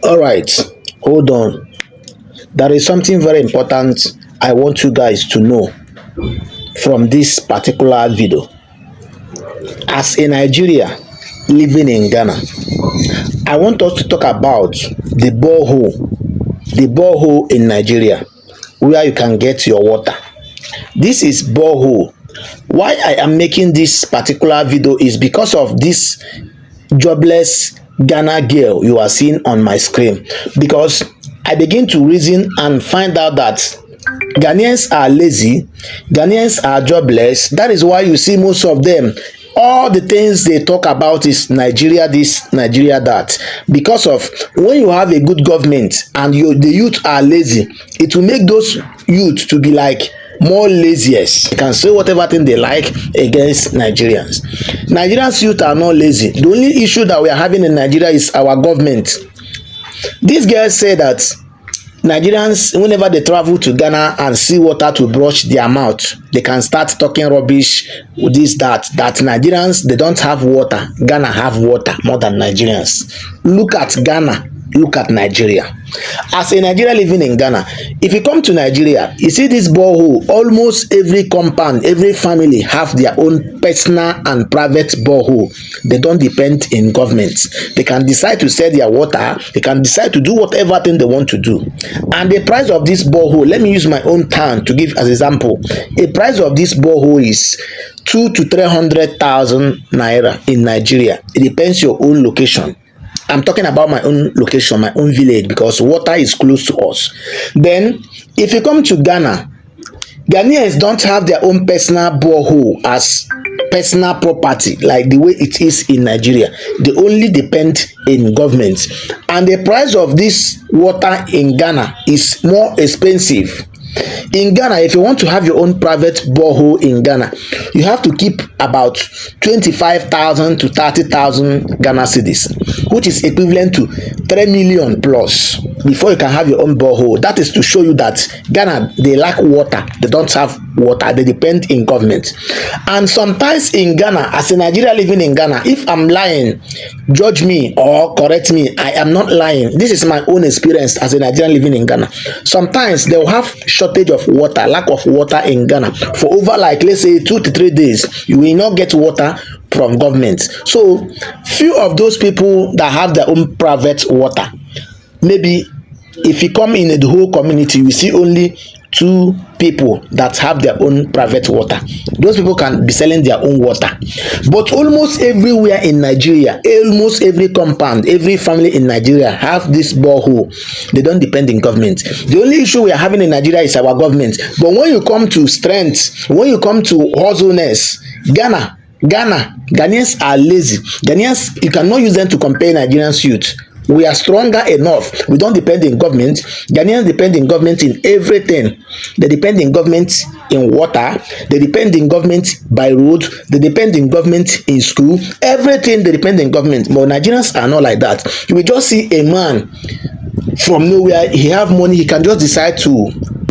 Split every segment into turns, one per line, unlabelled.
All right, hold on. There is something very important I want you guys to know from this particular video. As a Nigeria living in Ghana, I want us to talk about the borehole in Nigeria, where you can get your water. This is borehole. Why I am making this particular video is because of this jobless Ghana girl you are seeing on my screen, because I begin to reason and find out that Ghanaians are lazy, Ghanaians are jobless. That is why you see most of them, all the things they talk about is Nigeria this, Nigeria that. Because of when you have a good government and the youth are lazy, it will make those youth to be like more laziest. They can say whatever thing they like against Nigerians. Nigerians youth are not lazy. The only issue that we are having in Nigeria is our government. These guys say that Nigerians, whenever they travel to Ghana and see water to brush their mouth, they can start talking rubbish, this, that Nigerians, they don't have water. Ghana have water more than Nigerians. Look at Ghana. Look at Nigeria. As a Nigerian living in Ghana, if you come to Nigeria, you see this borehole, almost every compound, every family have their own personal and private borehole. They don't depend in government. They can decide to sell their water. They can decide to do whatever thing they want to do. And the price of this borehole, let me use my own town to give as example. A price of this borehole is 200,000 to 300,000 naira in Nigeria. It depends your own location. I'm talking about my own location, my own village, because water is close to us. Then, if you come to Ghana, Ghanaians don't have their own personal borehole as personal property like the way it is in Nigeria. They only depend in government. And the price of this water in Ghana is more expensive. In Ghana, if you want to have your own private borehole in Ghana, you have to keep about 25,000 to 30,000 Ghana cedis, which is equivalent to 3 million plus before you can have your own borehole. That is to show you that Ghana, they lack water. They don't have water. They depend in government. And sometimes in Ghana, as a Nigerian living in Ghana, if I'm lying, judge me or correct me. I am not lying. This is my own experience as a Nigerian living in Ghana. Sometimes they will have shortage of water, lack of water in Ghana for over, like, let's say 2 to 3 days. You will not get water from government. So few of those people that have their own private water, maybe if you come in the whole community, you see only 2 people that have their own private water. Those people can be selling their own water. But almost everywhere in Nigeria, almost every compound, every family in Nigeria have this borehole. They don't depend in government. The only issue we are having in Nigeria is our government. But when you come to strength, when you come to hustleness, Ghanaians are lazy. Ghanaians, you cannot use them to compare Nigerians youth. We are stronger enough. We don't depend in government. Ghanaians depend in government in everything. They depend in government in water. They depend in government by road. They depend in government in school. Everything they depend in government. But Nigerians are not like that. You will just see a man from nowhere. He have money. He can just decide to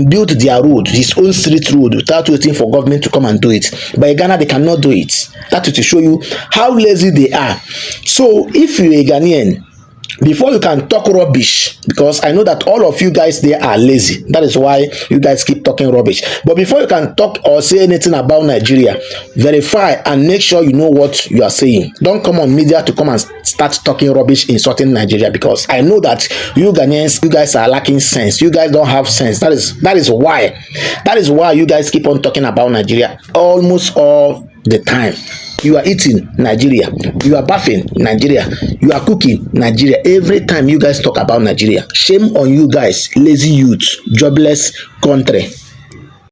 build their road, his own street road, without waiting for government to come and do it. But in Ghana, they cannot do it. That is to show you how lazy they are. So if you're a Ghanaian, before you can talk rubbish, because I know that all of you guys there are lazy, that is why you guys keep talking rubbish. But before you can talk or say anything about Nigeria, verify and make sure you know what you are saying. Don't come on media to come and start talking rubbish, insulting Nigeria, because I know that you Ghanaians, you guys are lacking sense. You guys don't have sense. That is why you guys keep on talking about Nigeria almost all the time. You are eating Nigeria, you are bathing Nigeria, you are cooking Nigeria. Every time you guys talk about Nigeria, shame on you guys, lazy youth, jobless country.